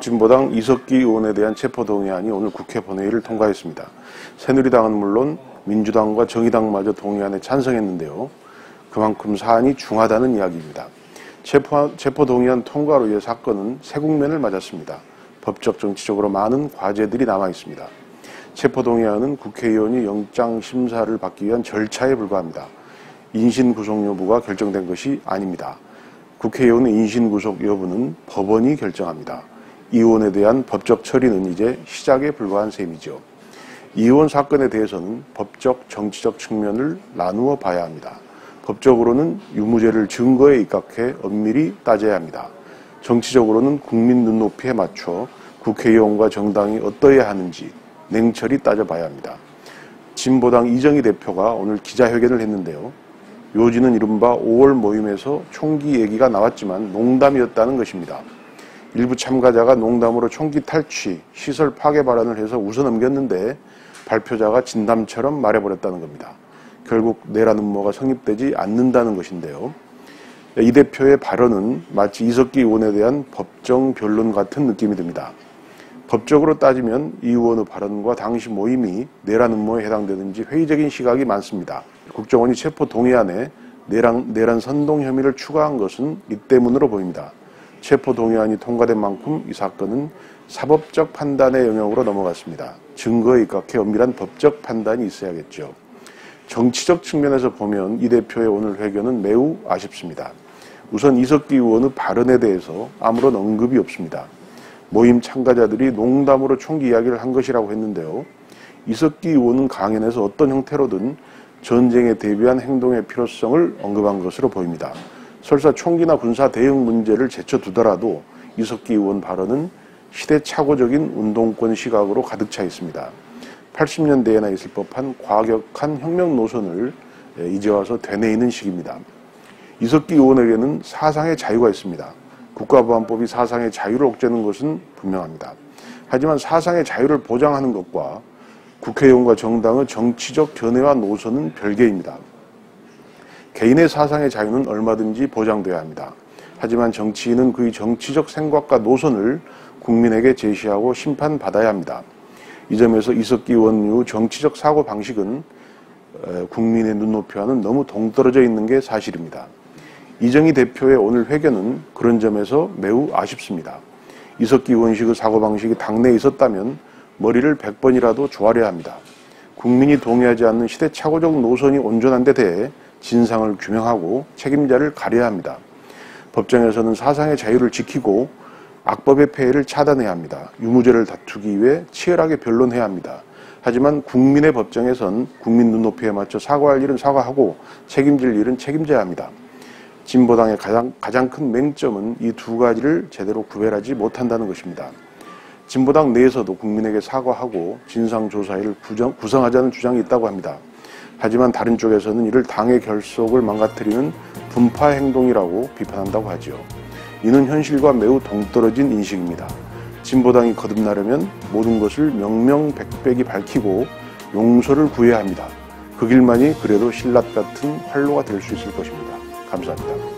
통합진보당 이석기 의원에 대한 체포동의안이 오늘 국회 본회의를 통과했습니다. 새누리당은 물론 민주당과 정의당마저 동의안에 찬성했는데요. 그만큼 사안이 중하다는 이야기입니다. 체포동의안 통과로 인해 사건은 새 국면을 맞았습니다. 법적 정치적으로 많은 과제들이 남아 있습니다. 체포동의안은 국회의원이 영장심사를 받기 위한 절차에 불과합니다. 인신구속 여부가 결정된 것이 아닙니다. 국회의원의 인신구속 여부는 법원이 결정합니다. 이 의원에 대한 법적 처리는 이제 시작에 불과한 셈이죠. 이 의원 사건에 대해서는 법적, 정치적 측면을 나누어 봐야 합니다. 법적으로는 유무죄를 증거에 입각해 엄밀히 따져야 합니다. 정치적으로는 국민 눈높이에 맞춰 국회의원과 정당이 어떠해야 하는지 냉철히 따져봐야 합니다. 진보당 이정희 대표가 오늘 기자회견을 했는데요. 요지는 이른바 5월 모임에서 총기 얘기가 나왔지만 농담이었다는 것입니다. 일부 참가자가 농담으로 총기 탈취, 시설 파괴 발언을 해서 웃어넘겼는데 발표자가 진담처럼 말해버렸다는 겁니다. 결국 내란 음모가 성립되지 않는다는 것인데요. 이 대표의 발언은 마치 이석기 의원에 대한 법정 변론 같은 느낌이 듭니다. 법적으로 따지면 이 의원의 발언과 당시 모임이 내란 음모에 해당되는지 회의적인 시각이 많습니다. 국정원이 체포 동의안에 내란 선동 혐의를 추가한 것은 이 때문으로 보입니다. 체포 동의안이 통과된 만큼 이 사건은 사법적 판단의 영역으로 넘어갔습니다. 증거에 입각해 엄밀한 법적 판단이 있어야겠죠. 정치적 측면에서 보면 이 대표의 오늘 회견은 매우 아쉽습니다. 우선 이석기 의원의 발언에 대해서 아무런 언급이 없습니다. 모임 참가자들이 농담으로 총기 이야기를 한 것이라고 했는데요. 이석기 의원은 강연에서 어떤 형태로든 전쟁에 대비한 행동의 필요성을 언급한 것으로 보입니다. 설사 총기나 군사 대응 문제를 제쳐두더라도 이석기 의원 발언은 시대착오적인 운동권 시각으로 가득 차 있습니다. 80년대에나 있을 법한 과격한 혁명 노선을 이제 와서 되뇌이는 시기입니다. 이석기 의원에게는 사상의 자유가 있습니다. 국가보안법이 사상의 자유를 옥죄는 것은 분명합니다. 하지만 사상의 자유를 보장하는 것과 국회의원과 정당의 정치적 견해와 노선은 별개입니다. 개인의 사상의 자유는 얼마든지 보장돼야 합니다. 하지만 정치인은 그의 정치적 생각과 노선을 국민에게 제시하고 심판받아야 합니다. 이 점에서 이석기 의원의 정치적 사고방식은 국민의 눈높이와는 너무 동떨어져 있는 게 사실입니다. 이정희 대표의 오늘 회견은 그런 점에서 매우 아쉽습니다. 이석기 의원식의 사고방식이 당내에 있었다면 머리를 100번이라도 조아려야 합니다. 국민이 동의하지 않는 시대착오적 노선이 온전한 데 대해 진상을 규명하고 책임자를 가려야 합니다. 법정에서는 사상의 자유를 지키고 악법의 폐해를 차단해야 합니다. 유무죄를 다투기 위해 치열하게 변론해야 합니다. 하지만 국민의 법정에선 국민 눈높이에 맞춰 사과할 일은 사과하고 책임질 일은 책임져야 합니다. 진보당의 가장 큰 맹점은 이 두 가지를 제대로 구별하지 못한다는 것입니다. 진보당 내에서도 국민에게 사과하고 진상조사위를 구성하자는 주장이 있다고 합니다. 하지만 다른 쪽에서는 이를 당의 결속을 망가뜨리는 분파 행동이라고 비판한다고 하죠. 이는 현실과 매우 동떨어진 인식입니다. 진보당이 거듭나려면 모든 것을 명명백백히 밝히고 용서를 구해야 합니다. 그 길만이 그래도 신라 같은 활로가 될 수 있을 것입니다. 감사합니다.